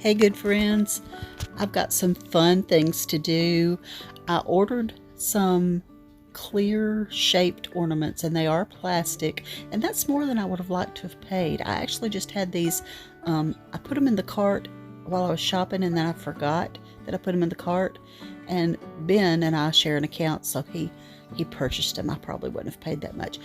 Hey good friends, I've got some fun things to do. I ordered some clear shaped ornaments and they are plastic, and that's more than I would have liked to have paid. I actually just had these, I put them in the cart while I was shopping, and then I forgot that I put them in the cart, and Ben and I share an account, so he purchased them. I probably wouldn't have paid that much.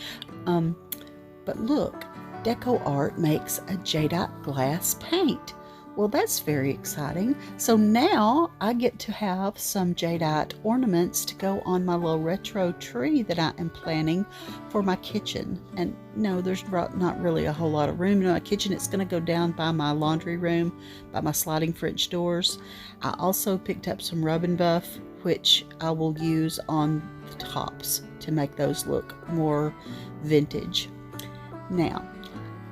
But look, Decor makes a Jadeite glass paint. Well, that's very exciting. So now I get to have some Jadeite ornaments to go on my little retro tree that I am planning for my kitchen. And no, there's not really a whole lot of room in my kitchen. It's going to go down by my laundry room, by my sliding French doors. I also picked up some rub and buff, which I will use on the tops to make those look more vintage. Now,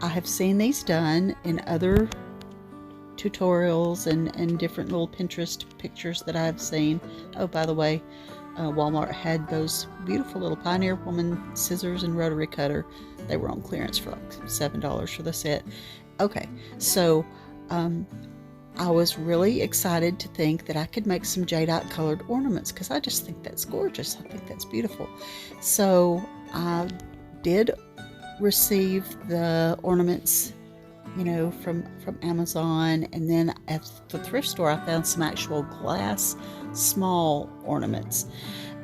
I have seen these done in other tutorials and different little Pinterest pictures that I've seen. Oh, by the way, Walmart had those beautiful little Pioneer Woman scissors and rotary cutter. They were on clearance for like $7 for the set. Okay, so I was really excited to think that I could make some Jadeite colored ornaments, because I just think that's gorgeous. I think that's beautiful. So I did receive the ornaments, you know, from Amazon, and then at the thrift store I found some actual glass small ornaments,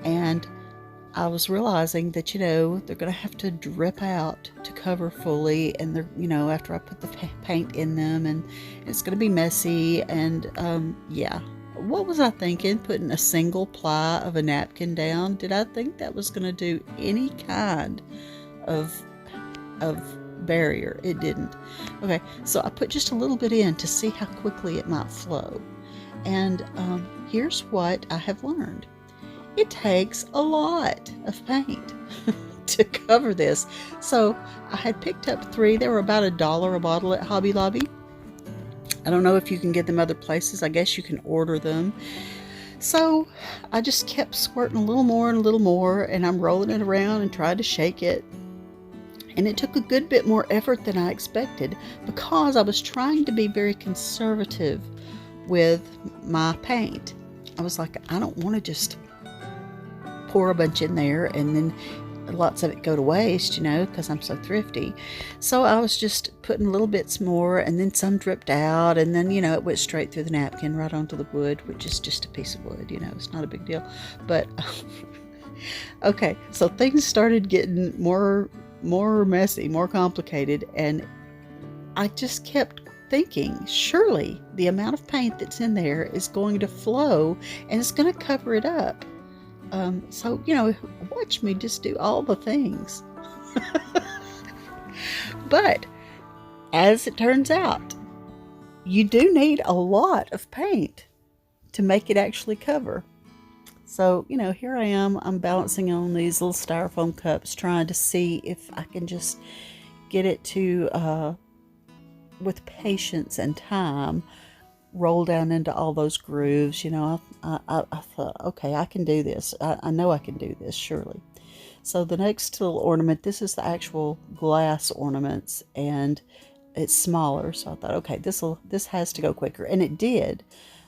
and I was realizing that, you know, they're gonna have to drip out to cover fully, and they're, you know, after I put the paint in them, and it's gonna be messy, and yeah, what was I thinking, putting a single ply of a napkin down? Did I think that was gonna do any kind of barrier? It didn't. Okay, so I put just a little bit in to see how quickly it might flow, and here's what I have learned. It takes a lot of paint to cover this. So I had picked up 3. They were about $1 a bottle at Hobby Lobby. I don't know if you can get them other places. I guess you can order them. So I just kept squirting a little more and a little more, and I'm rolling it around and trying to shake it. And it took a good bit more effort than I expected, because I was trying to be very conservative with my paint. I was like, I don't want to just pour a bunch in there and then lots of it go to waste, you know, because I'm so thrifty. So I was just putting little bits more, and then some dripped out, and then, you know, it went straight through the napkin right onto the wood, which is just a piece of wood, you know, it's not a big deal. But okay, so things started getting more messy, more complicated, and I just kept thinking, surely the amount of paint that's in there is going to flow and it's going to cover it up. So, you know, watch me just do all the things. But as it turns out, you do need a lot of paint to make it actually cover. So, you know, here I am, I'm balancing on these little styrofoam cups, trying to see if I can just get it to, with patience and time, roll down into all those grooves. You know, I thought, okay, I can do this. I know I can do this, surely. So the next little ornament, this is the actual glass ornaments, and it's smaller. So I thought, okay, this has to go quicker, and it did,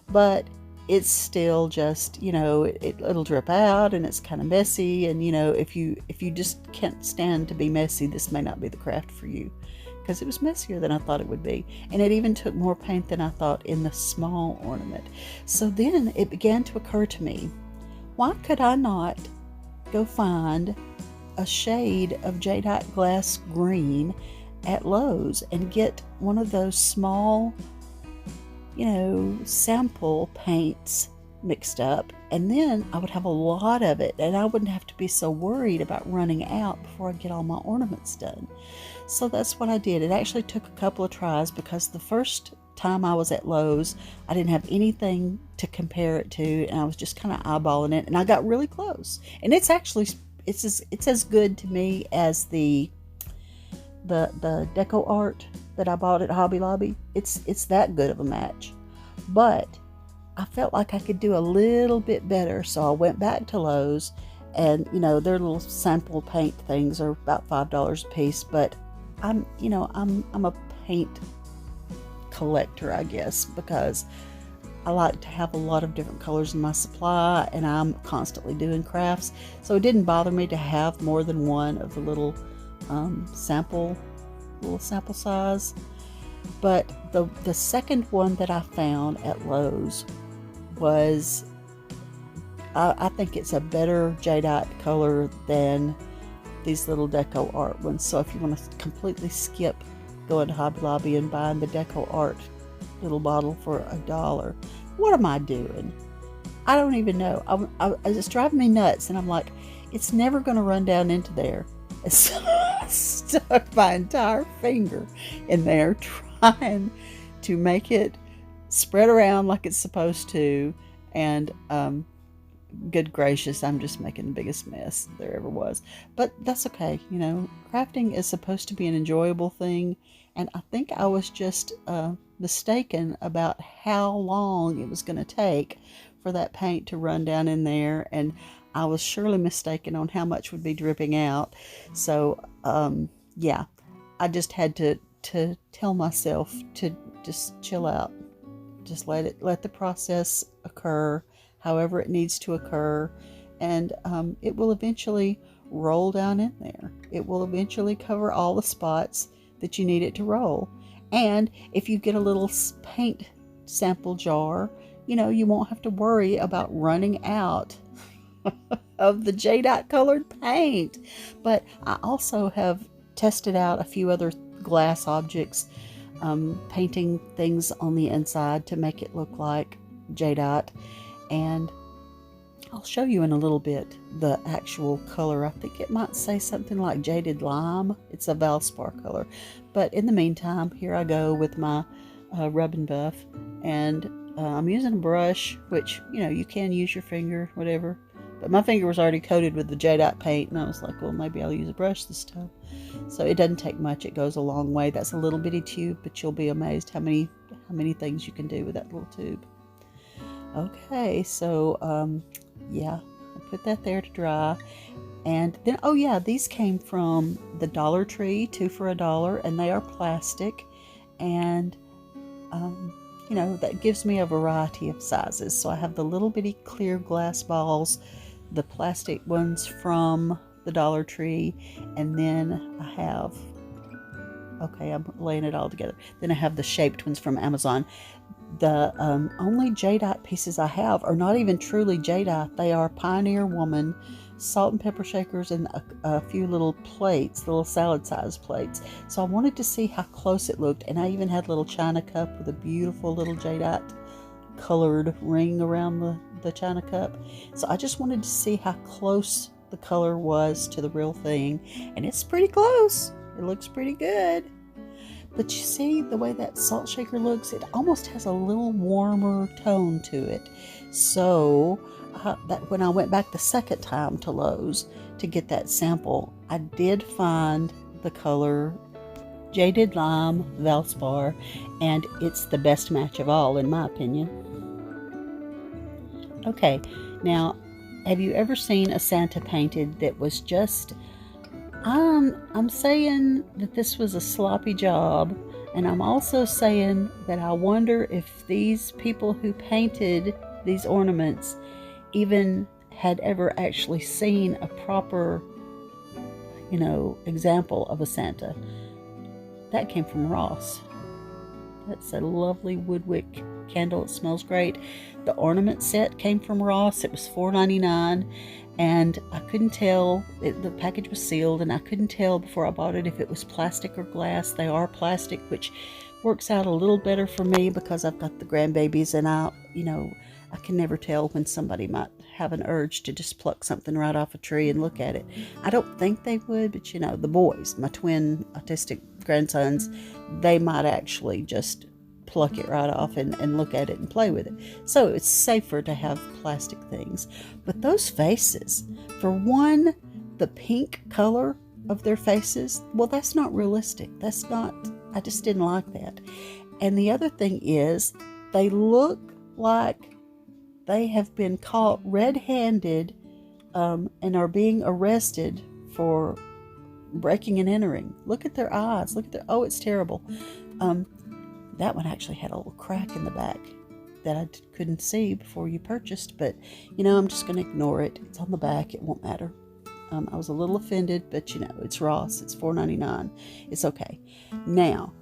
but it's still just, you know, it'll drip out, and it's kind of messy, and, you know, if you just can't stand to be messy, this may not be the craft for you, because it was messier than I thought it would be, and it even took more paint than I thought in the small ornament. So then it began to occur to me, why could I not go find a shade of Jadeite glass green at Lowe's and get one of those small, you know, sample paints mixed up, and then I would have a lot of it, and I wouldn't have to be so worried about running out before I get all my ornaments done. So that's what I did. It actually took a couple of tries, because the first time I was at Lowe's, I didn't have anything to compare it to, and I was just kind of eyeballing it, and I got really close. And it's actually, it's as good to me as the deco art that I bought at Hobby Lobby. It's that good of a match. But I felt like I could do a little bit better, so I went back to Lowe's, and, you know, their little sample paint things are about $5 a piece, but I'm a paint collector, I guess, because I like to have a lot of different colors in my supply, and I'm constantly doing crafts. So it didn't bother me to have more than one of the little sample size. But the second one that I found at Lowe's was, I think it's a better Jadeite color than these little Deco Art ones. So if you want to completely skip going to Hobby Lobby and buying the Deco Art little bottle for $1, what am I doing? I don't even know. It's driving me nuts, and I'm like, it's never going to run down into there. So I stuck my entire finger in there trying to make it spread around like it's supposed to, and good gracious, I'm just making the biggest mess there ever was. But that's okay. You know, crafting is supposed to be an enjoyable thing, and I think I was just mistaken about how long it was going to take for that paint to run down in there, and I was surely mistaken on how much would be dripping out. So yeah, I just had to tell myself to just chill out, just let the process occur however it needs to occur, and it will eventually roll down in there. It will eventually cover all the spots that you need it to roll. And if you get a little paint sample jar, you know, you won't have to worry about running out of the Jadeite colored paint. But I also have tested out a few other glass objects, painting things on the inside to make it look like Jadeite, and I'll show you in a little bit the actual color. I think it might say something like Jaded Lime. It's a Valspar color. But in the meantime, here I go with my rub and buff, and I'm using a brush, which, you know, you can use your finger, whatever. But my finger was already coated with the Jadeite paint, and I was like, well, maybe I'll use a brush this time. So it doesn't take much. It goes a long way. That's a little bitty tube, but you'll be amazed how many things you can do with that little tube. Okay, so yeah, I put that there to dry. And then, oh yeah, these came from the Dollar Tree, 2 for $1, and they are plastic. And you know, that gives me a variety of sizes. So I have the little bitty clear glass balls, the plastic ones from the Dollar Tree, and then I have, okay, I'm laying it all together. Then I have the shaped ones from Amazon. The only Jadeite pieces I have are not even truly Jadeite. They are Pioneer Woman salt and pepper shakers and a few little plates, little salad size plates. So I wanted to see how close it looked, and I even had a little china cup with a beautiful little Jadeite colored ring around the china cup. So I just wanted to see how close the color was to the real thing, and it's pretty close. It looks pretty good. But you see the way that salt shaker looks, it almost has a little warmer tone to it. So that when I went back the second time to Lowe's to get that sample, I did find the color Jaded Lime Valspar, and it's the best match of all, in my opinion. Okay, now, have you ever seen a Santa painted that was just, I'm saying that this was a sloppy job, and I'm also saying that I wonder if these people who painted these ornaments even had ever actually seen a proper, you know, example of a Santa. That came from Ross. That's a lovely woodwick candle. It smells great. The ornament set came from Ross. It was $4.99, and I couldn't tell. The package was sealed, and I couldn't tell before I bought it if it was plastic or glass. They are plastic, which works out a little better for me because I've got the grandbabies, and I can never tell when somebody might have an urge to just pluck something right off a tree and look at it. I don't think they would, but you know, the boys, my twin autistic grandsons, they might actually just pluck it right off and look at it and play with it. So it's safer to have plastic things. But those faces, for one, the pink color of their faces, well, that's not realistic. That's not, I just didn't like that. And the other thing is, they look like they have been caught red-handed and are being arrested for breaking and entering. Look at their eyes. Look at their, oh, it's terrible. That one actually had a little crack in the back that I couldn't see before you purchased, but you know, I'm just going to ignore it. It's on the back, it won't matter. I was a little offended, but you know, it's Ross, it's $4.99. It's okay. Now,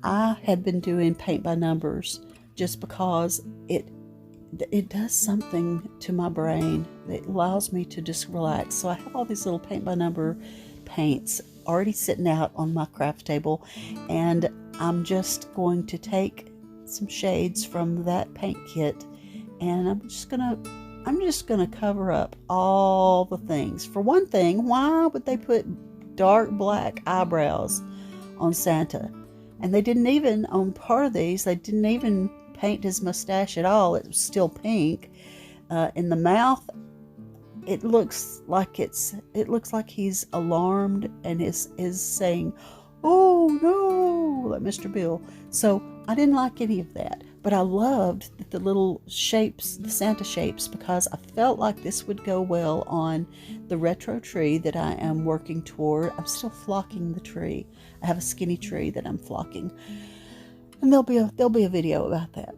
I had been doing paint by numbers just because it does something to my brain that allows me to just relax. So I have all these little paint by number paints already sitting out on my craft table, and I'm just going to take some shades from that paint kit, and I'm just gonna cover up all the things. For one thing, why would they put dark black eyebrows on Santa? And they didn't even, on part of these, they didn't even paint his mustache at all. It was still pink. In the mouth, it looks like he's alarmed and is saying, "Oh no," like Mr. Bill. So I didn't like any of that, but I loved the little shapes, the Santa shapes, because I felt like this would go well on the retro tree that I am working toward. I'm still flocking the tree. I have a skinny tree that I'm flocking, and there'll be a video about that.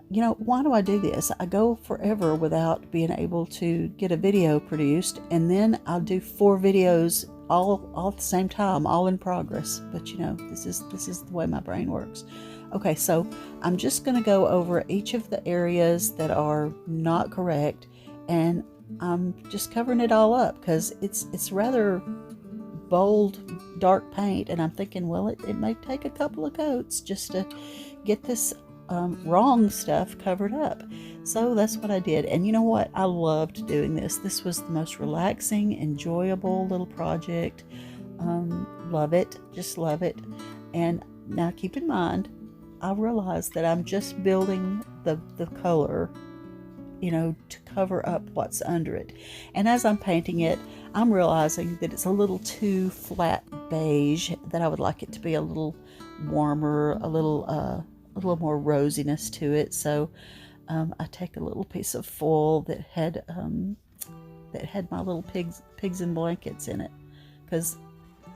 You know, why do I do this? I go forever without being able to get a video produced, and then I'll do 4 videos all at the same time, all in progress. But you know, this is the way my brain works. Okay, so I'm just going to go over each of the areas that are not correct, and I'm just covering it all up because it's rather bold, dark paint, and I'm thinking, well, it may take a couple of coats just to get this wrong stuff covered up. So that's what I did, and you know what? I loved doing this. This was the most relaxing, enjoyable little project. Love it, just love it. And now keep in mind, I realize that I'm just building the color, you know, to cover up what's under it. And as I'm painting it, I'm realizing that it's a little too flat beige, that I would like it to be a little warmer, a little more rosiness to it. So I take a little piece of foil that had my little pigs and blankets in it, because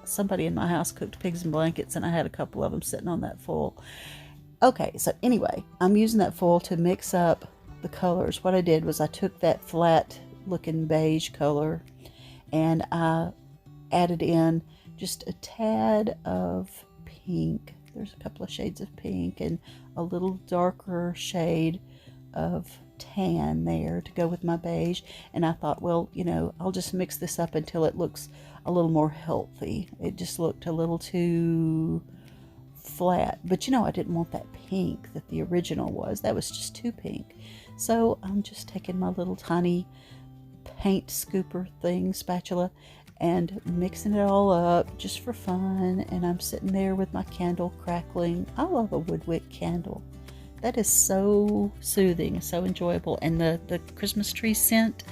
somebody in my house cooked pigs and blankets, and I had a couple of them sitting on that foil. Okay, so anyway, I'm using that foil to mix up the colors. What I did was I took that flat looking beige color and I added in just a tad of pink. There's a couple of shades of pink and a little darker shade of tan there to go with my beige. And I thought, well, you know, I'll just mix this up until it looks a little more healthy. It just looked a little too flat, but you know, I didn't want that pink that the original was. That was just too pink. So I'm just taking my little tiny paint scooper thing, spatula, and mixing it all up just for fun. And I'm sitting there with my candle crackling. I love a wood wick candle. That is so soothing, so enjoyable. And the Christmas tree scent,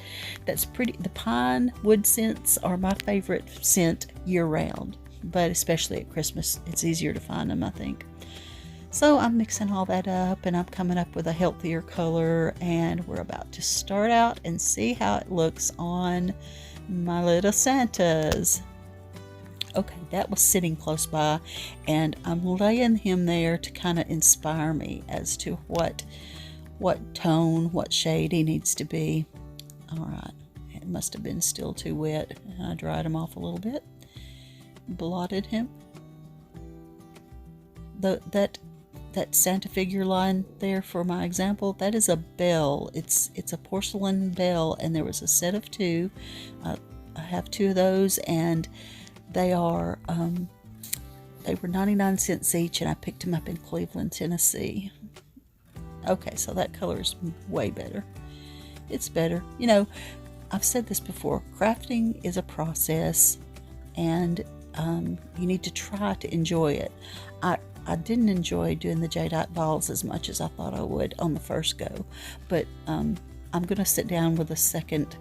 that's pretty. The pine wood scents are my favorite scent year round, but especially at Christmas, it's easier to find them, I think. So I'm mixing all that up, and I'm coming up with a healthier color, and we're about to start out and see how it looks on my little Santas. Okay, that was sitting close by, and I'm laying him there to kind of inspire me as to what tone, what shade he needs to be. All right, it must have been still too wet. I dried him off a little bit, blotted him. That Santa figure line there for my example, that is a bell. It's a porcelain bell, and there was a set of 2. I have 2 of those, and they were 99 cents each, and I picked them up in Cleveland, Tennessee. Okay, so that color is way better. It's better. You know, I've said this before, crafting is a process, and you need to try to enjoy it. I didn't enjoy doing the Jadeite balls as much as I thought I would on the first go, but I'm going to sit down with a second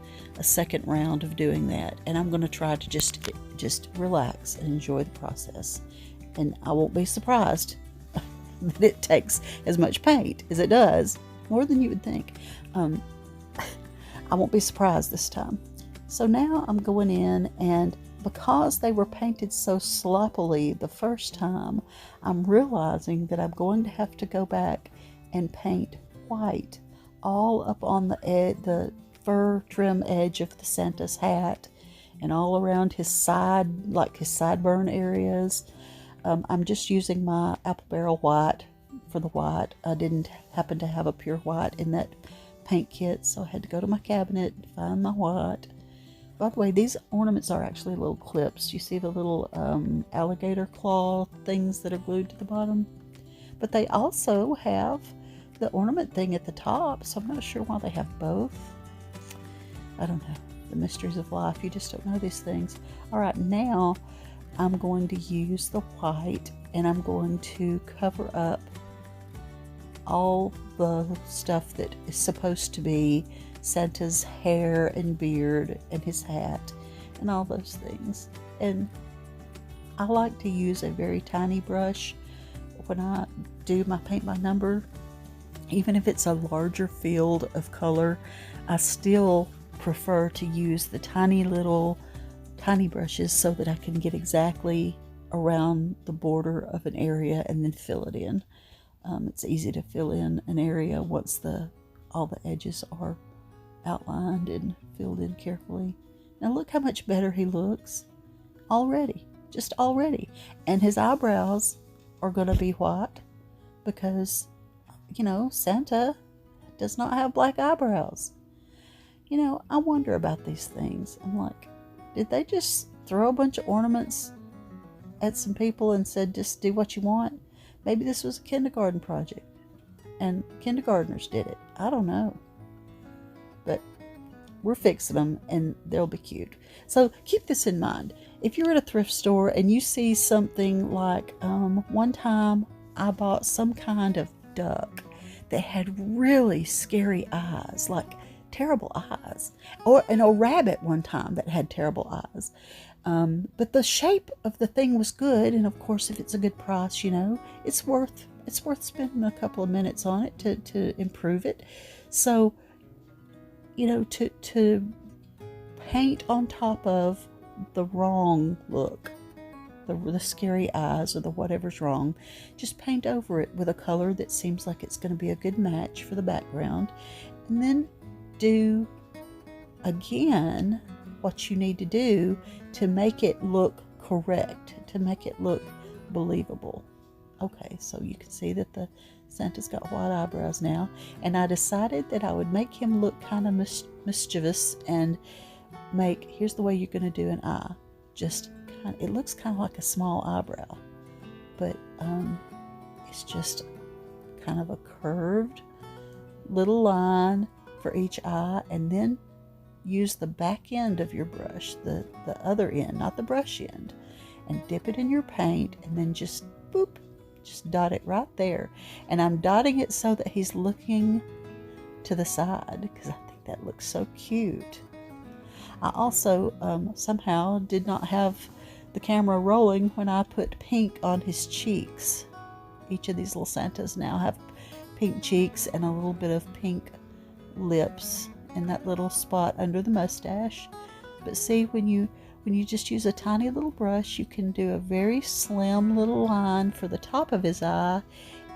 round of doing that, and I'm going to try to just relax and enjoy the process. And I won't be surprised that it takes as much paint as it does, more than you would think. I won't be surprised this time. So now I'm going in, and because they were painted so sloppily the first time, I'm realizing that I'm going to have to go back and paint white all up on the fur trim edge of the Santa's hat and all around his side, like his sideburn areas. I'm just using my apple barrel white for the white. I didn't happen to have a pure white in that paint kit, so I had to go to my cabinet to find my white. By the way, these ornaments are actually little clips. You see the little alligator claw things that are glued to the bottom? But they also have the ornament thing at the top, so I'm not sure why they have both. I don't know. The mysteries of life. You just don't know these things. All right, now I'm going to use the white, and I'm going to cover up all the stuff that is supposed to be Santa's hair and beard and his hat and all those things. And I like to use a very tiny brush when I do my paint by number. Even if it's a larger field of color, I still prefer to use the tiny brushes so that I can get exactly around the border of an area and then fill it in. It's easy to fill in an area once all the edges are outlined and filled in carefully. Now look how much better he looks already, just already. And his eyebrows are going to be white because, you know, Santa does not have black eyebrows. You know, I wonder about these things. I'm like, did they just throw a bunch of ornaments at some people and said, just do what you want? Maybe this was a kindergarten project and kindergartners did it. I don't know. But we're fixing them and they'll be cute. So keep this in mind. If you're at a thrift store and you see something like, one time I bought some kind of duck that had really scary eyes, like terrible eyes, and a rabbit one time that had terrible eyes. But the shape of the thing was good, and of course, if it's a good price, you know, it's worth spending a couple of minutes on it to improve it. So, you know, to paint on top of the wrong look, the scary eyes or the whatever's wrong, just paint over it with a color that seems like it's going to be a good match for the background, and then do again what you need to do to make it look correct, to make it look believable. Okay, so you can see that the Santa's got white eyebrows now, and I decided that I would make him look kind of mischievous and here's the way you're going to do an eye. Just kind of, it looks kind of like a small eyebrow, but it's just kind of a curved little line for each eye, and then use the back end of your brush, the other end, not the brush end, and dip it in your paint, and then just boop, just dot it right there. And I'm dotting it so that he's looking to the side because I think that looks so cute. I also somehow did not have the camera rolling when I put pink on his cheeks. Each of these little Santas now have pink cheeks and a little bit of pink lips in that little spot under the mustache. But see, when you just use a tiny little brush, you can do a very slim little line for the top of his eye,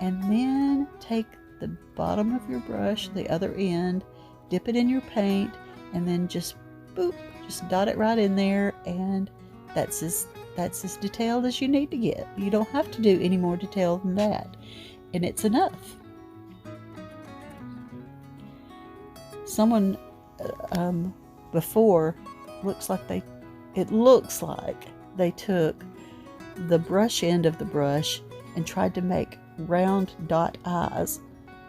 and then take the bottom of your brush, the other end, dip it in your paint, and then just boop, just dot it right in there, and that's as detailed as you need to get. You don't have to do any more detail than that, and it's enough. Someone before it looks like they took the brush end of the brush and tried to make round dot eyes,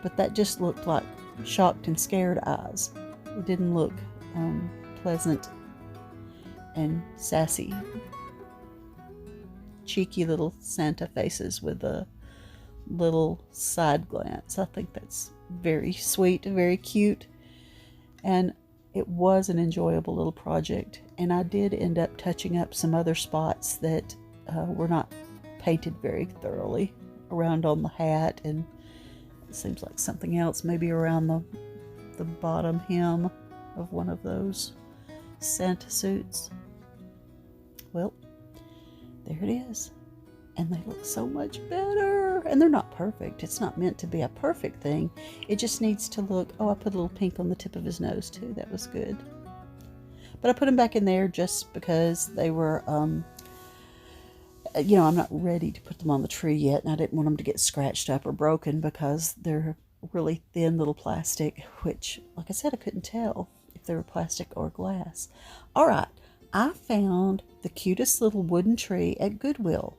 but that just looked like shocked and scared eyes. It didn't look pleasant and sassy. Cheeky little Santa faces with a little side glance. I think that's very sweet, very cute. And it was an enjoyable little project, and I did end up touching up some other spots that were not painted very thoroughly around on the hat, and it seems like something else maybe around the bottom hem of one of those Santa suits. Well, there it is. And they look so much better. And they're not perfect. It's not meant to be a perfect thing. It just needs to look, oh, I put a little pink on the tip of his nose too. That was good. But I put them back in there just because they were, you know, I'm not ready to put them on the tree yet. And I didn't want them to get scratched up or broken because they're really thin little plastic, which, like I said, I couldn't tell if they were plastic or glass. All right. I found the cutest little wooden tree at Goodwill.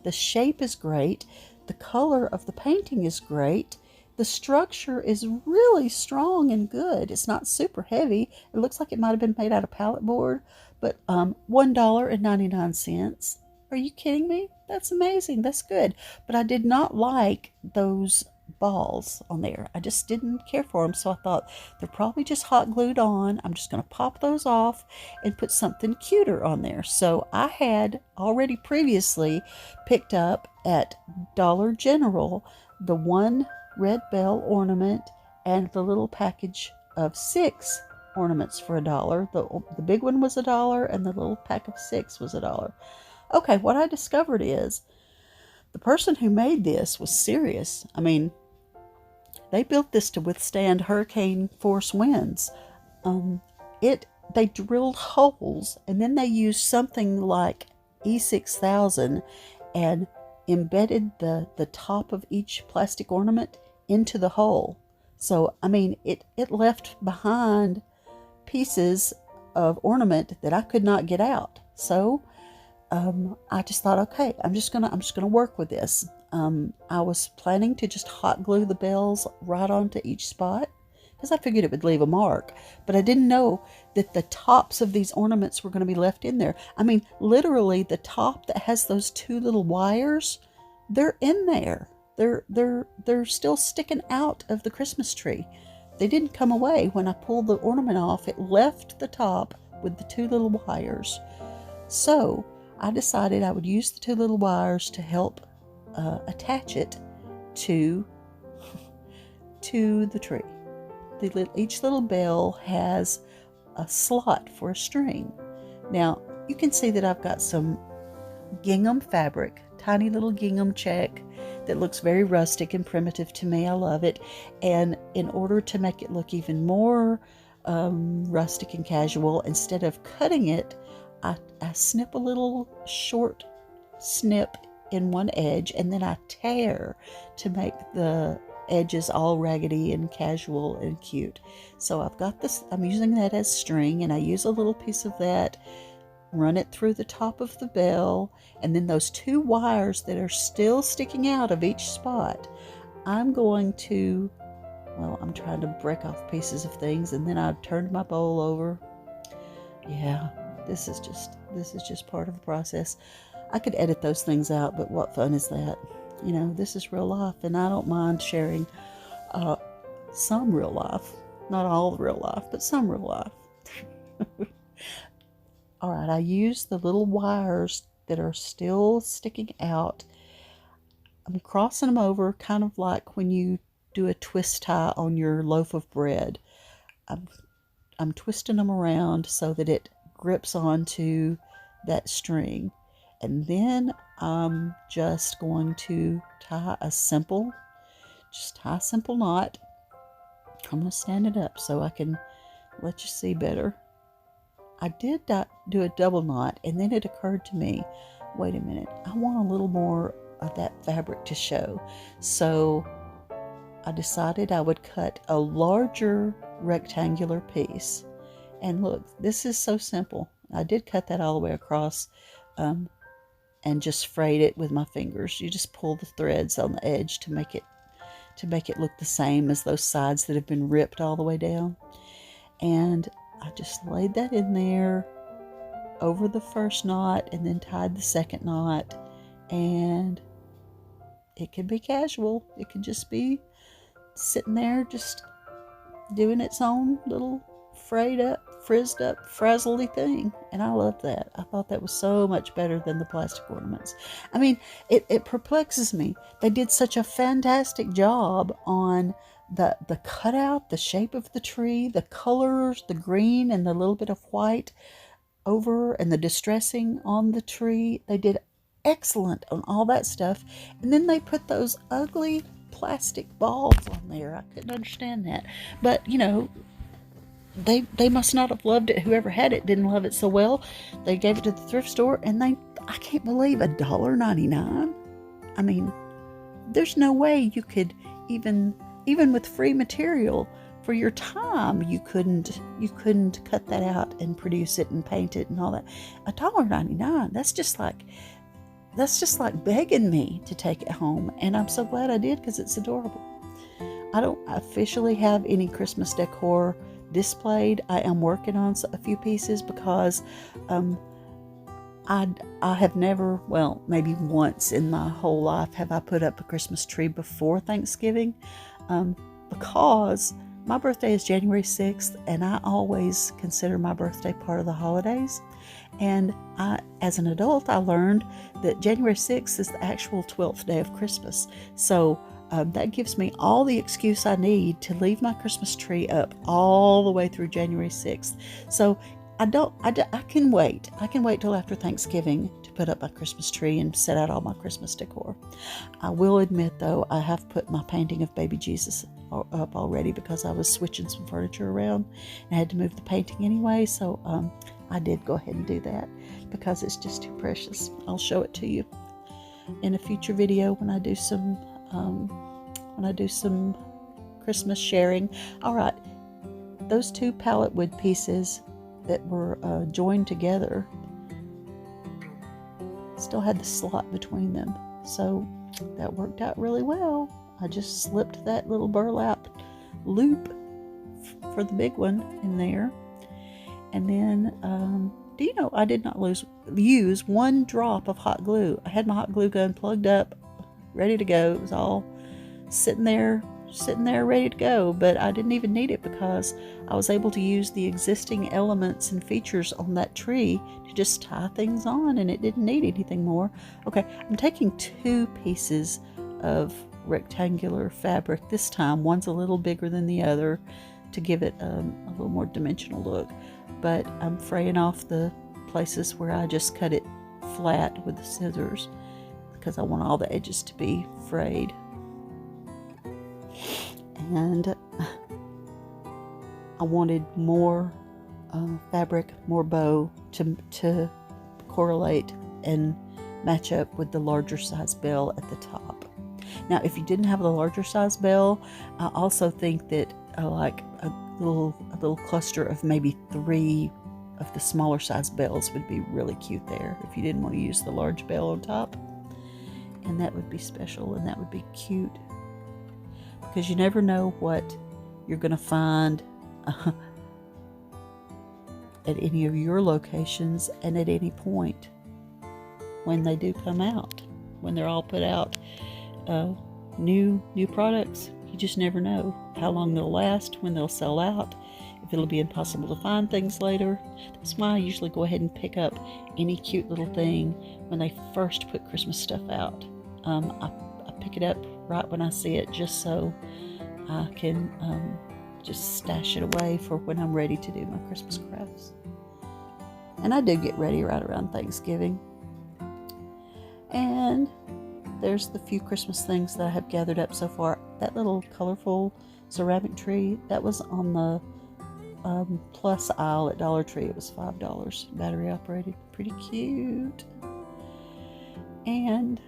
The shape is great. The color of the painting is great. The structure is really strong and good. It's not super heavy. It looks like it might have been made out of pallet board, but $1.99. Are you kidding me? That's amazing. That's good. But I did not like those balls on there. I just didn't care for them, so I thought they're probably just hot glued on. I'm just going to pop those off and put something cuter on there. So I had already previously picked up at Dollar General the one red bell ornament and the little package of 6 ornaments for $1. The big one was $1 and the little pack of 6 was $1. Okay, what I discovered is the person who made this was serious. I mean, they built this to withstand hurricane force winds. They drilled holes and then they used something like E6000 and embedded the top of each plastic ornament into the hole. So, I mean, it left behind pieces of ornament that I could not get out. So, I just thought, okay, I'm just gonna work with this. I was planning to just hot glue the bells right onto each spot because I figured it would leave a mark, but I didn't know that the tops of these ornaments were going to be left in there. I mean, literally the top that has those 2 little wires, they're in there. They're still sticking out of the Christmas tree. They didn't come away. When I pulled the ornament off, it left the top with the 2 little wires. So I decided I would use the 2 little wires to help attach it to the tree. Each little bell has a slot for a string. Now, you can see that I've got some gingham fabric, tiny little gingham check that looks very rustic and primitive to me. I love it. And in order to make it look even more rustic and casual, instead of cutting it, I snip a little short snip in one edge, and then I tear to make the edges all raggedy and casual and cute. So I've got this, I'm using that as string, and I use a little piece of that, run it through the top of the bell, and then those 2 wires that are still sticking out of each spot, I'm going to, well, I'm trying to break off pieces of things, and then I turned my bowl over. Yeah, this is just part of the process. I could edit those things out, but what fun is that? You know, this is real life, and I don't mind sharing some real life. Not all real life, but some real life. All right, I use the little wires that are still sticking out. I'm crossing them over kind of like when you do a twist tie on your loaf of bread. I'm twisting them around so that it grips onto that string. And then I'm just going to tie a simple knot. I'm going to stand it up so I can let you see better. I did do a double knot, and then it occurred to me, wait a minute, I want a little more of that fabric to show. So I decided I would cut a larger rectangular piece. And look, this is so simple. I did cut that all the way across and just frayed it with my fingers. You just pull the threads on the edge to make it look the same as those sides that have been ripped all the way down. And I just laid that in there over the first knot and then tied the second knot. And it could be casual. It could just be sitting there just doing its own little frayed up, frizzed up, frazzly thing. And I love that. I thought that was so much better than the plastic ornaments. I mean, it perplexes me. They did such a fantastic job on the cutout, the shape of the tree, the colors, the green and the little bit of white. over and the distressing on the tree. They did excellent on all that stuff. And then they put those ugly plastic balls on there. I couldn't understand that. But, you know, they must not have loved it. Whoever had it didn't love it so well. They gave it to the thrift store, and I can't believe $1.99. I mean, there's no way you could even with free material for your time, you couldn't cut that out and produce it and paint it and all that. $1.99. That's just like begging me to take it home, and I'm so glad I did because it's adorable. I don't officially have any Christmas decor displayed. I am working on a few pieces because I have never, well, maybe once in my whole life have I put up a Christmas tree before Thanksgiving, because my birthday is January 6th, and I always consider my birthday part of the holidays. And as an adult, I learned that January 6th is the actual 12th day of Christmas. So that gives me all the excuse I need to leave my Christmas tree up all the way through January 6th. So I can wait. I can wait till after Thanksgiving to put up my Christmas tree and set out all my Christmas decor. I will admit, though, I have put my painting of baby Jesus up already because I was switching some furniture around and I had to move the painting anyway. So I did go ahead and do that because it's just too precious. I'll show it to you in a future video when I do some Christmas sharing. All right, those two pallet wood pieces that were joined together still had the slot between them, so that worked out really well. I just slipped that little burlap loop for the big one in there, and then do you know I did not use one drop of hot glue. I had my hot glue gun plugged up, ready to go. It was all sitting there ready to go, but I didn't even need it because I was able to use the existing elements and features on that tree to just tie things on, and it didn't need anything more. Okay, I'm taking two pieces of rectangular fabric this time. One's a little bigger than the other to give it a little more dimensional look, but I'm fraying off the places where I just cut it flat with the scissors because I want all the edges to be frayed. And I wanted more fabric, more bow to correlate and match up with the larger size bell at the top. Now, if you didn't have the larger size bell, I also think that like a little cluster of maybe 3 of the smaller size bells would be really cute there if you didn't want to use the large bell on top. And that would be special, and that would be cute. Because you never know what you're going to find at any of your locations and at any point when they do come out, when they're all put out, new products. You just never know how long they'll last, when they'll sell out, if it'll be impossible to find things later. That's why I usually go ahead and pick up any cute little thing when they first put Christmas stuff out. I pick it up right when I see it, just so I can just stash it away for when I'm ready to do my Christmas crafts. And I do get ready right around Thanksgiving. And there's the few Christmas things that I have gathered up so far. That little colorful ceramic tree, that was on the plus aisle at Dollar Tree. It was $5, battery operated, pretty cute. And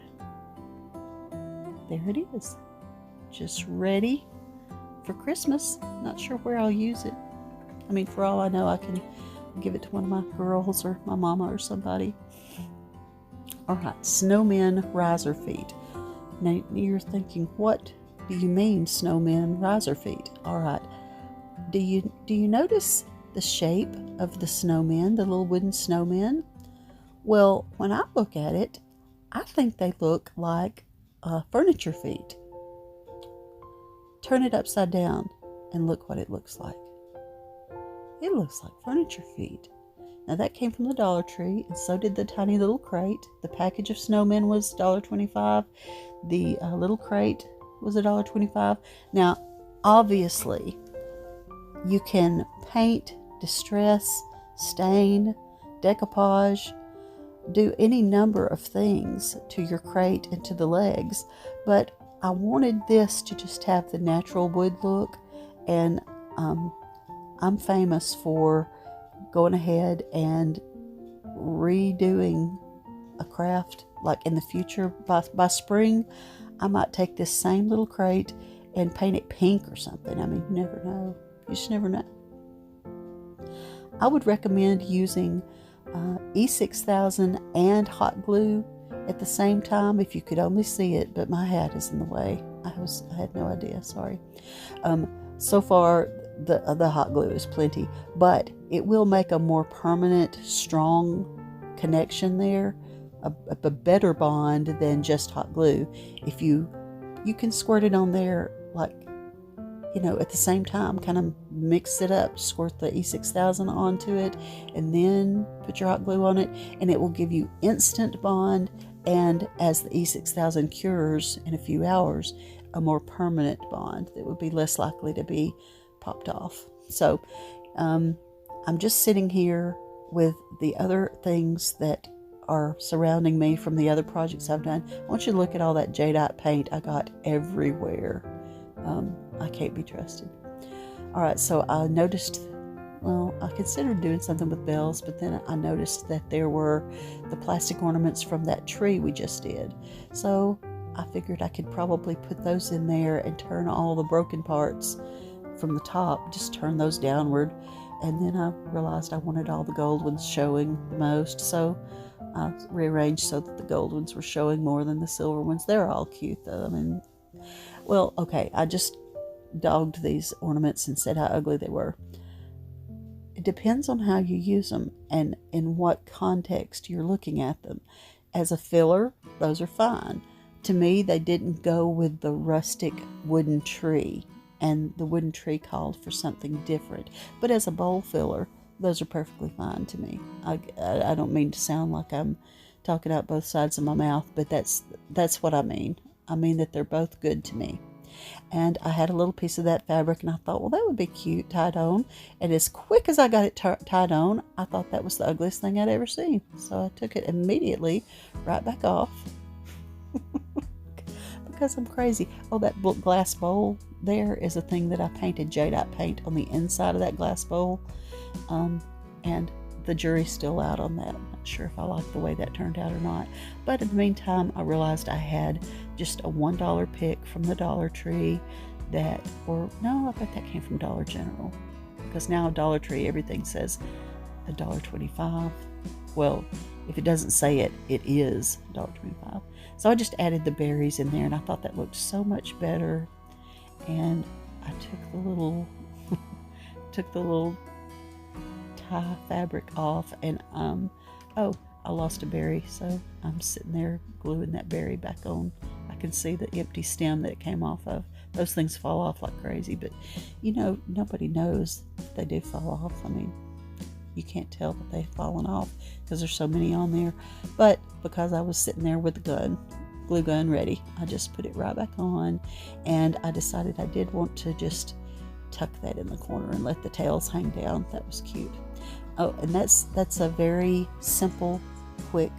there it is, just ready for Christmas. Not sure where I'll use it. I mean, for all I know, I can give it to one of my girls or my mama or somebody. All right, snowman riser feet. Now you're thinking, what do you mean snowman riser feet? All right, do you notice the shape of the snowman, the little wooden snowman? Well, when I look at it, I think they look like furniture feet. Turn it upside down and look what it looks like. It looks like furniture feet. Now that came from the Dollar Tree, and so did the tiny little crate. The package of snowmen was $1.25. The little crate was $1.25. Now, obviously, you can paint, distress, stain decoupage, do any number of things to your crate and to the legs, but I wanted this to just have the natural wood look, and I'm famous for going ahead and redoing a craft. Like in the future, by spring, I might take this same little crate and paint it pink or something. I mean, you never know. You just never know. I would recommend using E6000 and hot glue at the same time if you could only see it, but my hat is in the way. I had no idea, sorry. So far the hot glue is plenty, but it will make a more permanent, strong connection there, a better bond than just hot glue. If you can squirt it on there, like, you know, at the same time, kind of mix it up, squirt the E6000 onto it, and then put your hot glue on it, and it will give you instant bond, and as the E6000 cures in a few hours, a more permanent bond that would be less likely to be popped off. So I'm just sitting here with the other things that are surrounding me from the other projects I've done. I want you to look at all that Jadeite paint I got everywhere. I can't be trusted. All right, so I noticed, well, I considered doing something with bells, but then I noticed that there were the plastic ornaments from that tree we just did. So I figured I could probably put those in there and turn all the broken parts from the top, just turn those downward. And then I realized I wanted all the gold ones showing the most, so I rearranged so that the gold ones were showing more than the silver ones. They're all cute though. I mean, well, okay, I just dogged these ornaments and said how ugly they were. It depends on how you use them and in what context you're looking at them. As a filler, those are fine. To me, they didn't go with the rustic wooden tree, and the wooden tree called for something different. But as a bowl filler, those are perfectly fine to me. I don't mean to sound like I'm talking out both sides of my mouth, but that's what I mean. I mean that they're both good to me. And I had a little piece of that fabric, and I thought, well, that would be cute tied on. And as quick as I got it tied on, I thought that was the ugliest thing I'd ever seen. So I took it immediately right back off because I'm crazy. Oh, that glass bowl there is a thing that I painted Jadeite paint on the inside of that glass bowl. And the jury's still out on that. I'm not sure if I like the way that turned out or not. But in the meantime, I realized I had just a $1 pick from the Dollar Tree I bet that came from Dollar General. Because now Dollar Tree, everything says $1.25. Well, if it doesn't say it, it is $1.25. So I just added the berries in there, and I thought that looked so much better. And I took the little tie fabric off, and I lost a berry, so I'm sitting there gluing that berry back on. I can see the empty stem that it came off of. Those things fall off like crazy, but you know, nobody knows if they do fall off. I mean, you can't tell that they've fallen off because there's so many on there. But because I was sitting there with the glue gun ready, I just put it right back on, and I decided I did want to just tuck that in the corner and let the tails hang down. That was cute. Oh, and that's a very simple, quick,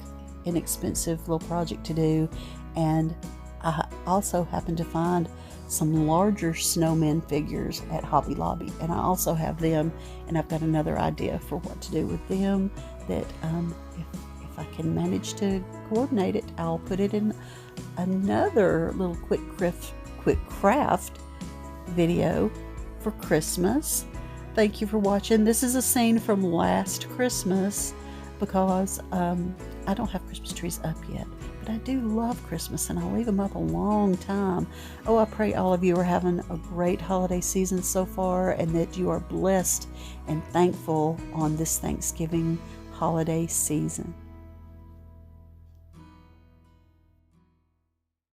inexpensive little project to do. And I also happened to find some larger snowman figures at Hobby Lobby, and I also have them, and I've got another idea for what to do with them that if I can manage to coordinate it, I'll put it in another little quick craft video for Christmas. Thank you for watching. This is a scene from last Christmas because I don't have Christmas trees up yet, but I do love Christmas, and I'll leave them up a long time. Oh, I pray all of you are having a great holiday season so far, and that you are blessed and thankful on this Thanksgiving holiday season.